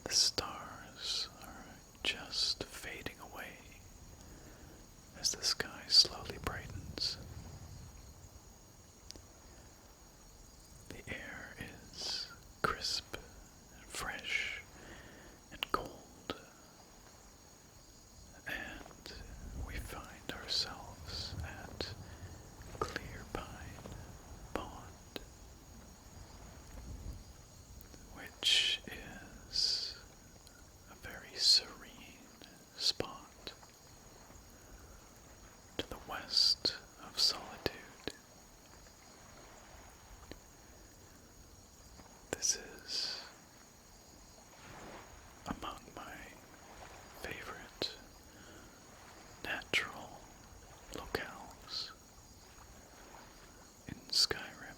The stars are just fading away as the sky slowly brightens. The air is crisp and fresh and cold, and we find ourselves at Clearpine Pond, which is a very serene spot to the west of Solitude. This is among my favorite natural locales in Skyrim.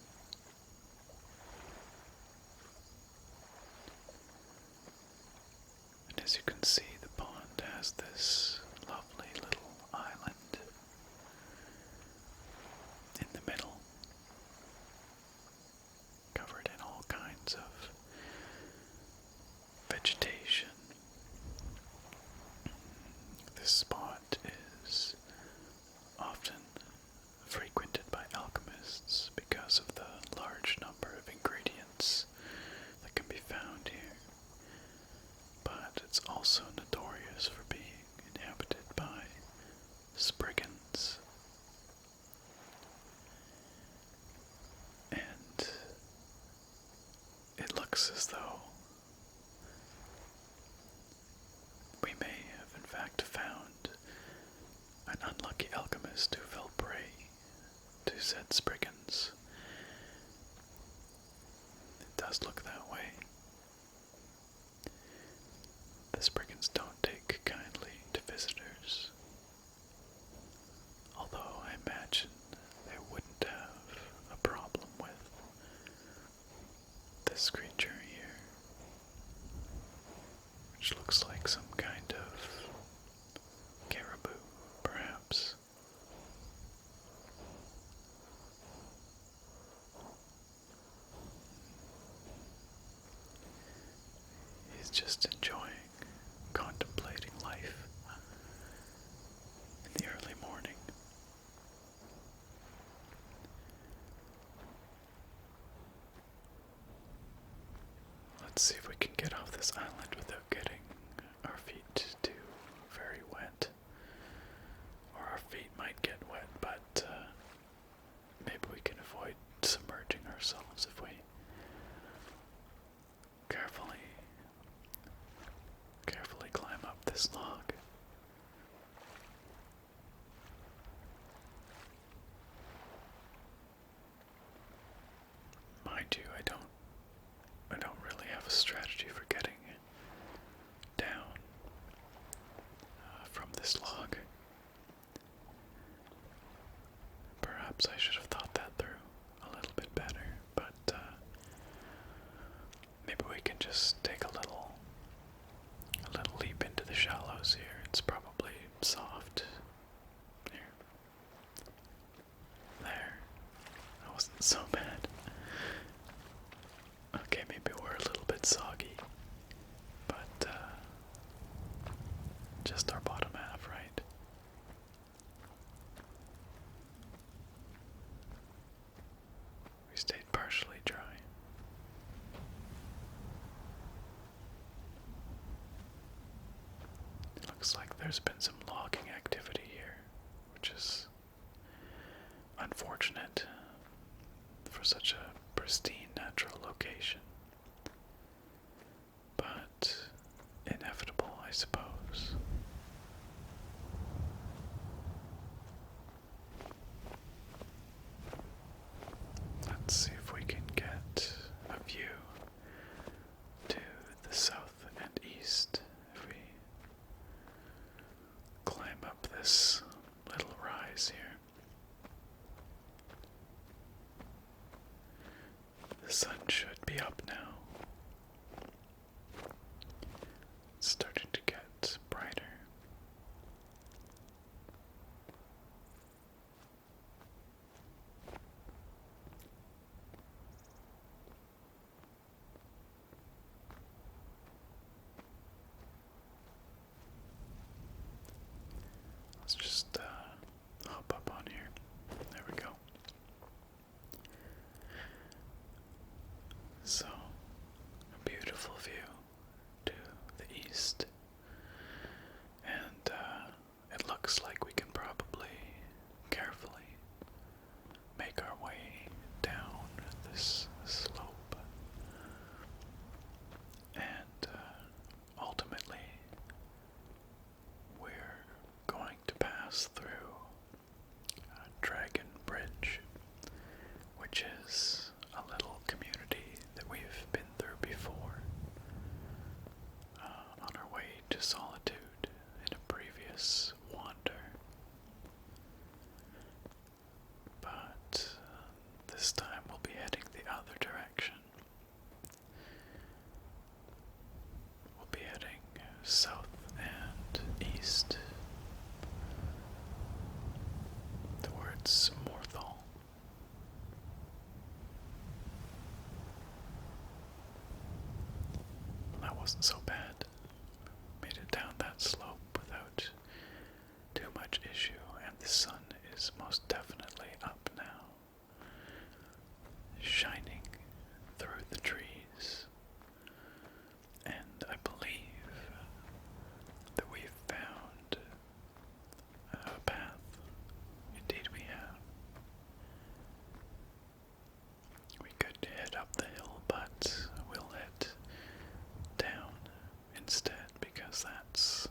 And as you can see, the pond has this lovely little island in the middle, covered in all kinds of vegetation. This spot is often frequented by alchemists because of the large number of ingredients that can be found here, but it's also notorious for being inhabited by spriggans. And it looks as though we may have in fact found an unlucky alchemist who fell prey to said spriggans. It does look that way. The spriggans don't take kindly to visitors, although I imagine they wouldn't have a problem with this creature here, which looks like some kind of caribou, perhaps. He's just enjoying, contemplating life in the early morning. Let's see if we can get off this island without getting our feet too very wet. Or our feet might get wet, but maybe we can avoid submerging ourselves if we carefully climb up this log. Mind you, I don't really have a strategy for getting down from this log. Perhaps I should have thought that through a little bit better, but maybe we can just take a little leap into the shallows here. It's probably soft. Here. There. That wasn't so bad. Okay, maybe we're a little bit soggy, but just our bottom half, right? We stayed partially dry. It looks like there's been some logging activity here, which is unfortunate for such a pristine natural location, but inevitable, I suppose. Let's see if we can get a view to the south and east if we climb up this little rise here. The sun should be up now. It's starting to get us through Dragon Bridge, which is a little community that we've been through before on our way to Solitude in a previous wander. But this time we'll be heading the other direction. We'll be heading south and east towards Morthal. That wasn't so bad. Made it down that slope without too much issue, and the sun is most definitely up now, shining through the trees. And I believe that we've found a path. Indeed we have. We could head up the hill, but we'll head down instead because that's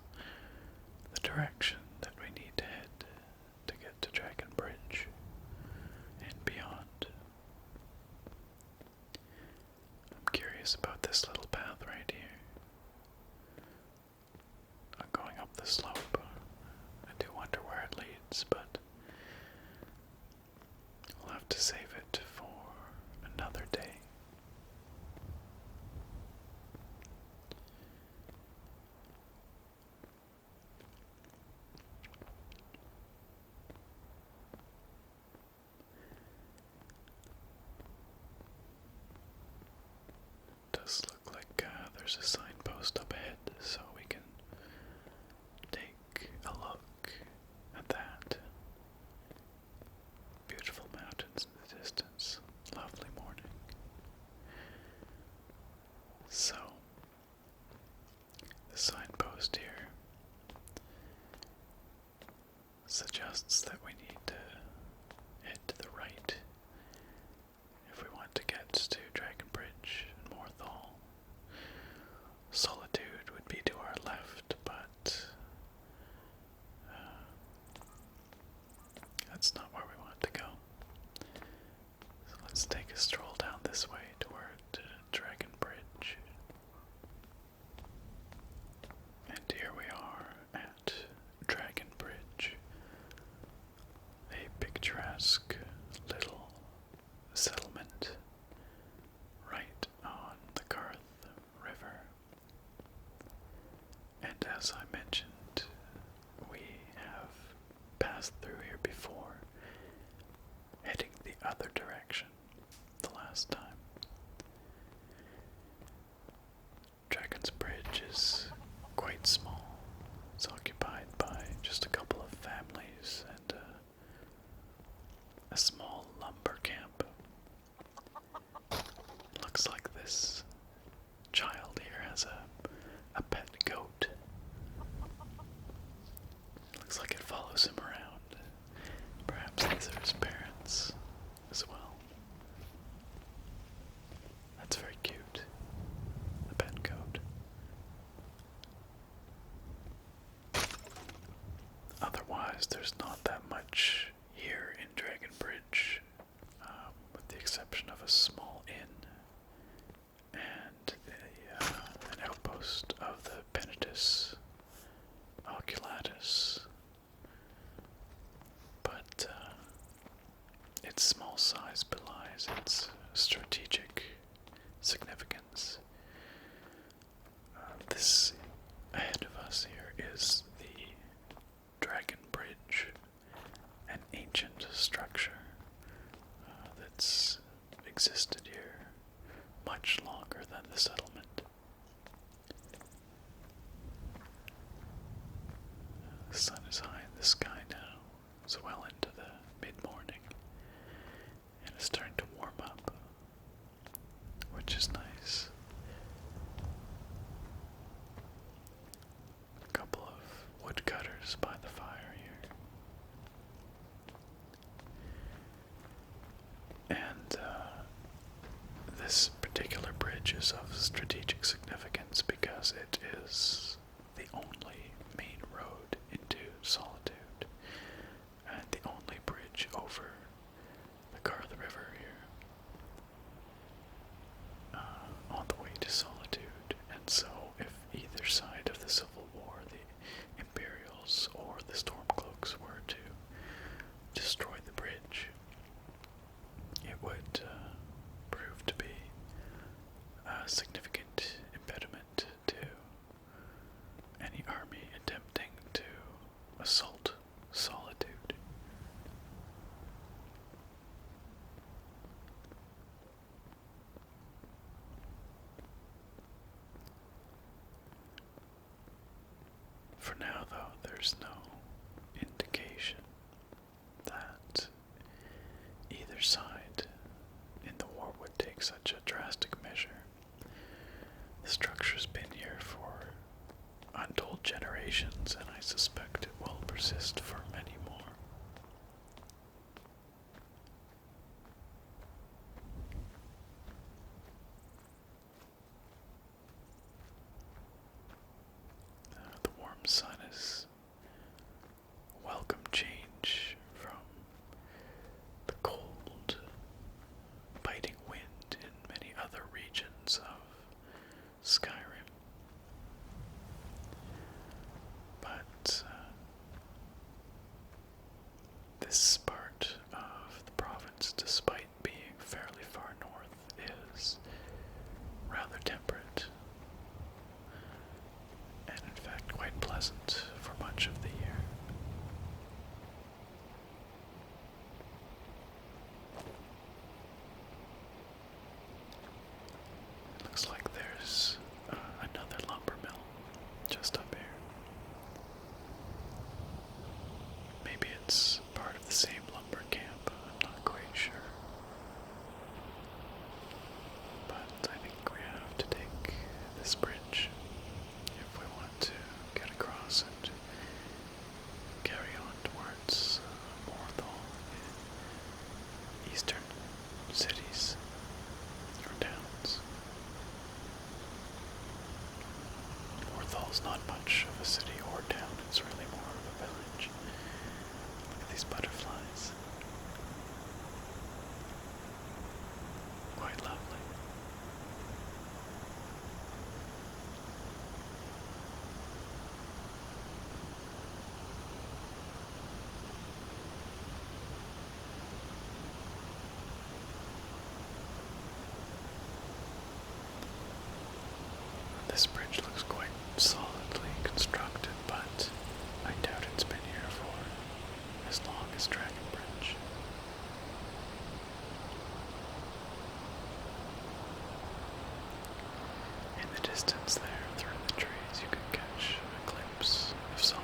the direction that we need to head to get to Dragon Bridge and beyond. I'm curious about this little path right here. I'm going up the slope. I do wonder where it leads, but we'll have to save it for another day. Does look like there's a signpost up ahead, so we can take a look at that. Beautiful mountains in the distance. Lovely morning. So, the signpost here suggests that we need to head to the right if we want to get to Dragon Bridge and Morthal. Solitude would be to our left, but that's not where we want to go. So let's take a stroll down this way toward Dragon Bridge. And here we are at Dragon Bridge, a picturesque little settlement right on the Garth River. And as I mentioned, we have passed through here before, heading the other direction the last time. Dragon's Bridge is quite small. It's occupied by just a couple of families and a small lumber camp. Looks like this child here has a pet goat. Looks like it follows him around. Perhaps these are his parents as well. That's very cute. The pet goat. Otherwise, there's not that much here in Dragon Bridge, with the exception of a small inn and an outpost of the Penitus Oculatus. But its small size belies its strategic significance. This ahead of us here is the Dragon Bridge, an ancient structure that's existed here much longer than the settlement. The sun is high in the sky now. It's well into the mid-morning, and it's starting to warm up, which is nice. A couple of woodcutters by the fire here. And this particular bridge is of strategic significance because it is the only main road into Solitude. there's no indication that either side in the war would take such a drastic measure. The structure's been here for untold generations, and I suspect it will persist for many more. The warm sun is a welcome change from the cold, biting wind in many other regions of Skyrim. But this part of the province, despite being fairly far north, is rather temperate, and in fact quite pleasant for much of the year. It looks like there's another lumber mill just up here. Maybe it's part of the same lumber camp, I'm not quite sure. But I think we have to take this bridge if we want to get across and carry on towards Morthal, eastern cities or towns. Morthal's not much of a city or town, it's really more of a village. Look at these butterflies. Quite lovely. This bridge looks quite solidly constructed, but I doubt it's been here for as long as Dragon Bridge. In the distance there, through the trees, you can catch a glimpse of solitude.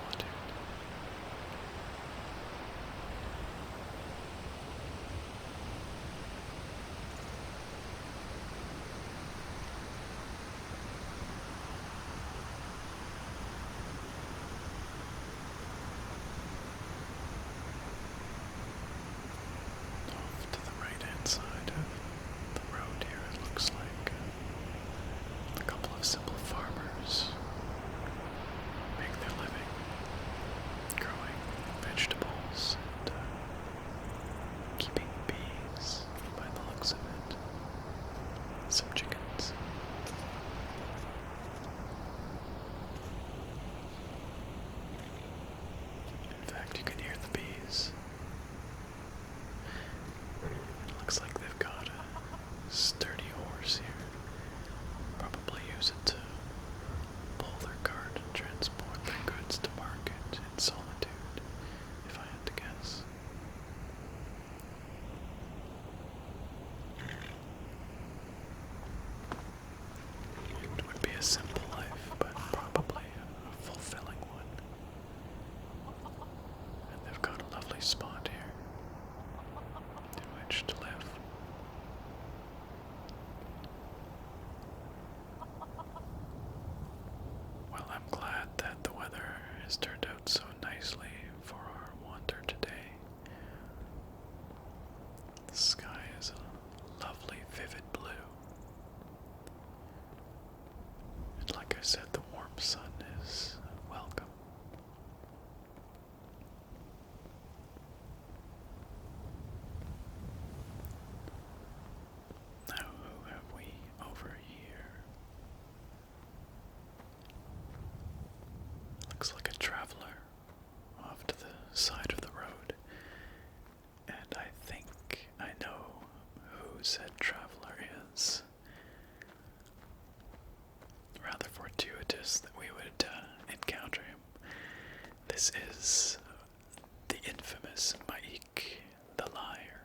Off to the right-hand side of the road here, it looks like a couple of simple farmers make their living growing vegetables and keeping bees by the looks of it. Some chickens. In fact, you can hear the bees. It looks like they've got a sturdy horse here. Probably use it to pull their cart and transport their goods to market in solitude, if I had to guess. It would be a simple life, but probably a fulfilling one. And they've got a lovely spot here in which to live. Well, I'm glad that the weather has turned out so nicely for our wander today. The sky is a lovely, vivid blue. And like I said, the warm sun is welcome. Now, who have we over here? Looks like a traveler off to the side of the road. And I think I know who said traveler is. Rather fortuitous that we would encounter him. This is the infamous Maik the Liar.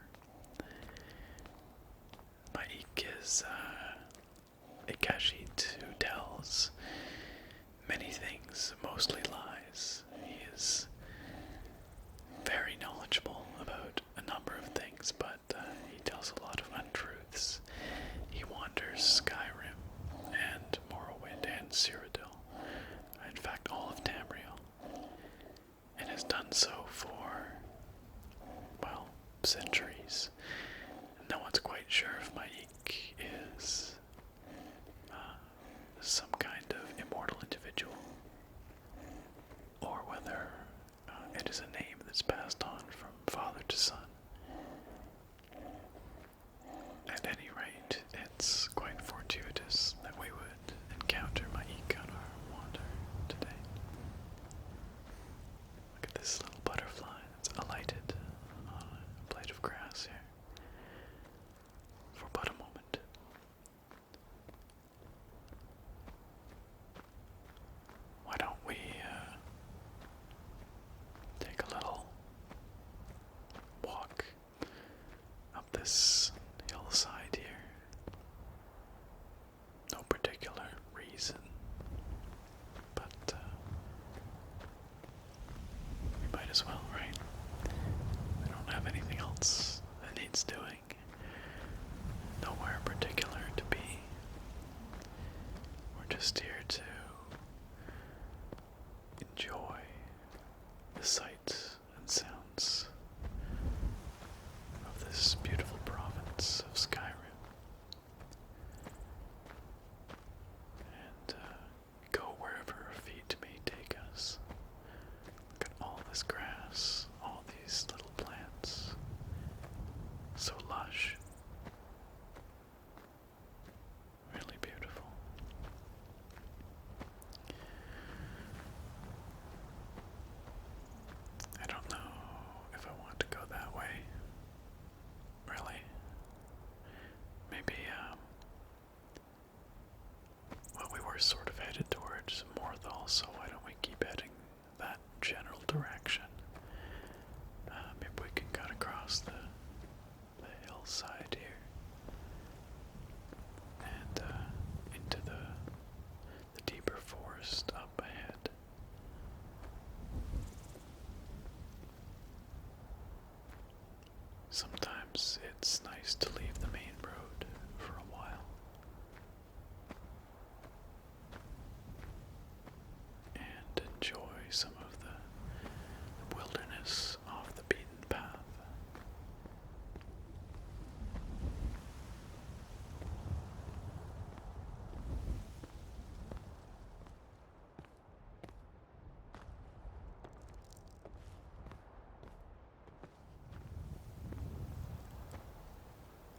Maik is a Khajiit who tells many things, mostly lies. He is done so for, well, centuries. No one's quite sure if my Eek is some kind of immortal individual, or whether it is a name that's passed on from father to son. At any rate, it's quite fortuitous that we would encounter my Eek on our wander today. Look at this little butterfly that's alighted on a blade of grass here for but a moment. Why don't we take a little walk up this hillside here? No particular reason, but we might as well, right? We don't have anything else that needs doing. Nowhere particular to be. We're just here to enjoy the sights and sounds of this beautiful province of Skyrim. And go wherever our feet may take us. Look at all this grass, all these little plants. So lush. Really beautiful. I don't know if I want to go that way. Really? Maybe, well, we were sort of headed towards Morthal, so why don't we keep heading that general direction? Maybe we can cut across the hillside here and into the deeper forest up ahead. Sometimes it's nice to leave the main road for a while and enjoy some of the wilderness off the beaten path.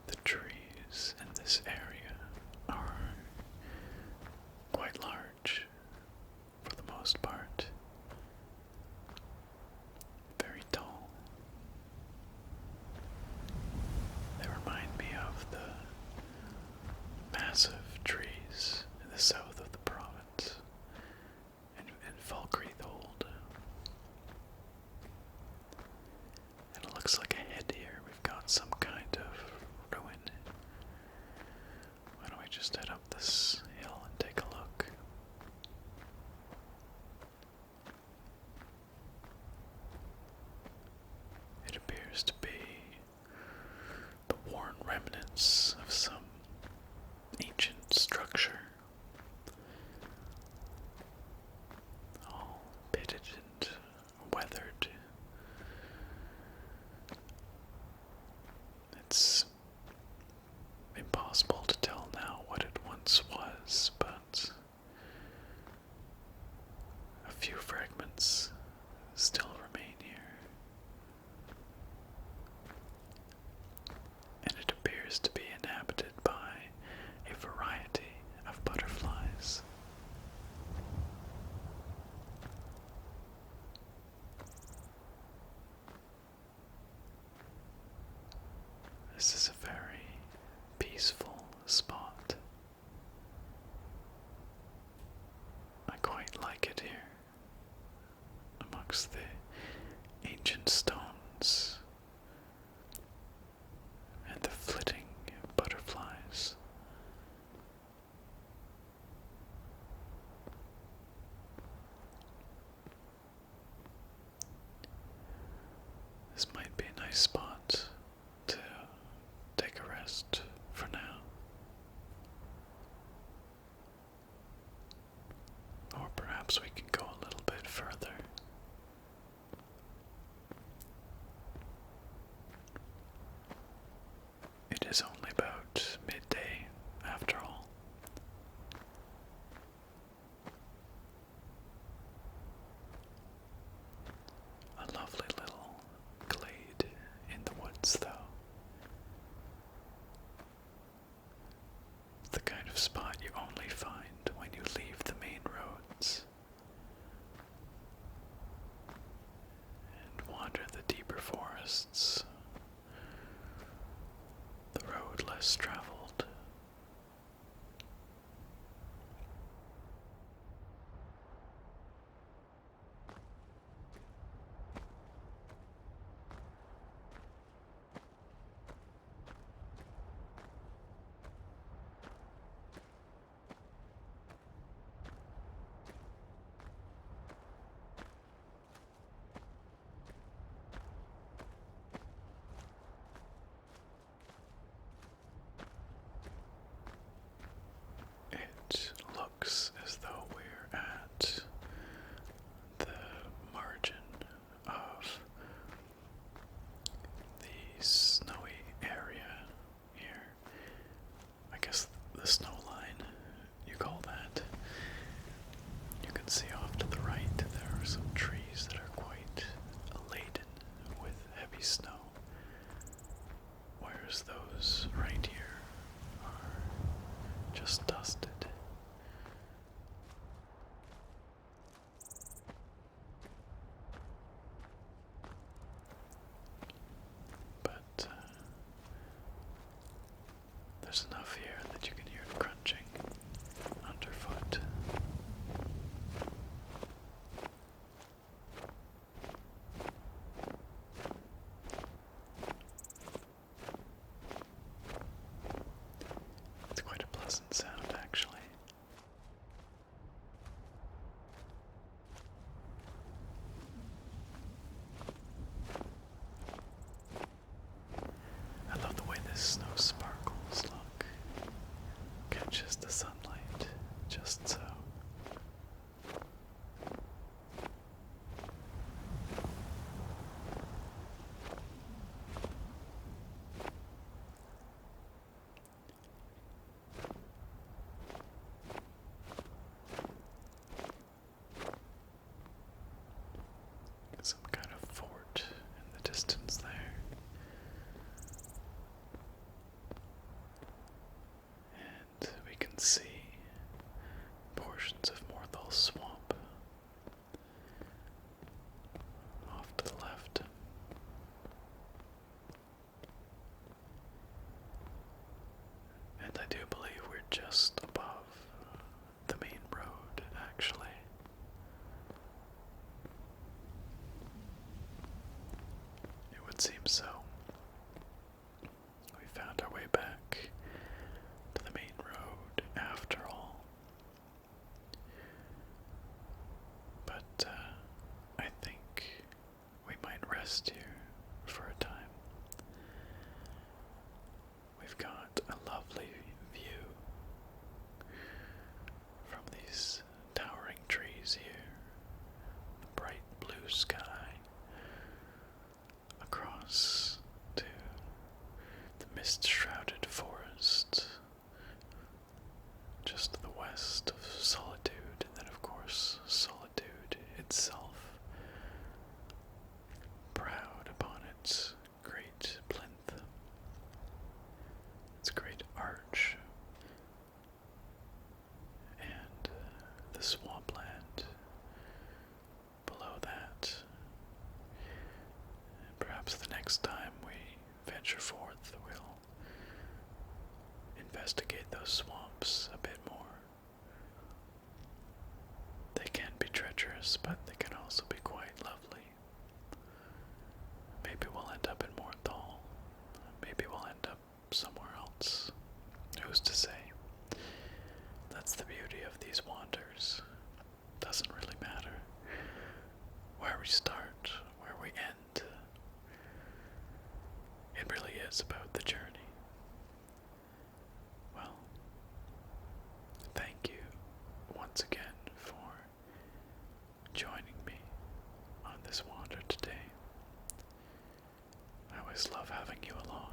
The trees in this area are quite large for the most part, very tall. They remind me of the massive trees in the south of the province, in Falkreathold. And it looks like ahead here we've got some kind of ruin. Why don't we just head up this hill and take a look? It appears to be the worn remnants of some ancient structure, all pitted and weathered. It's impossible to tell now what it once was, but a few fragments still remain here. And it appears to be inhabited by a variety of butterflies. This is a very peaceful spot. I quite like it here, amongst the ancient stones and the flitting butterflies. This might be a nice spot to take a rest for now. Or perhaps we can go a little bit further It seems so. We found our way back to the main road after all. But I think we might rest here for a time. We've got a lovely view from these towering trees here, the bright blue sky, across to the mist-shrouded forest just to the west of Solitude, and then of course Solitude itself, proud upon its great plinth, its great arch, and the swampland below that. And perhaps the next time we venture forth, we'll investigate those swamps a bit more. They can be treacherous, but they can also be quite lovely. Maybe we'll end up in Morthal. Maybe we'll end up somewhere else. Who's to say? That's the beauty of these wanders. Doesn't really matter where we start, where we end. It really is about the journey. Well, thank you once again for joining me on this wander today. I always love having you along,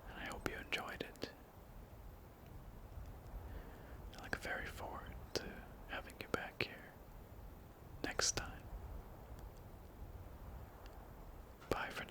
and I hope you enjoyed it. I look very forward to having you back here next time. Bye for now.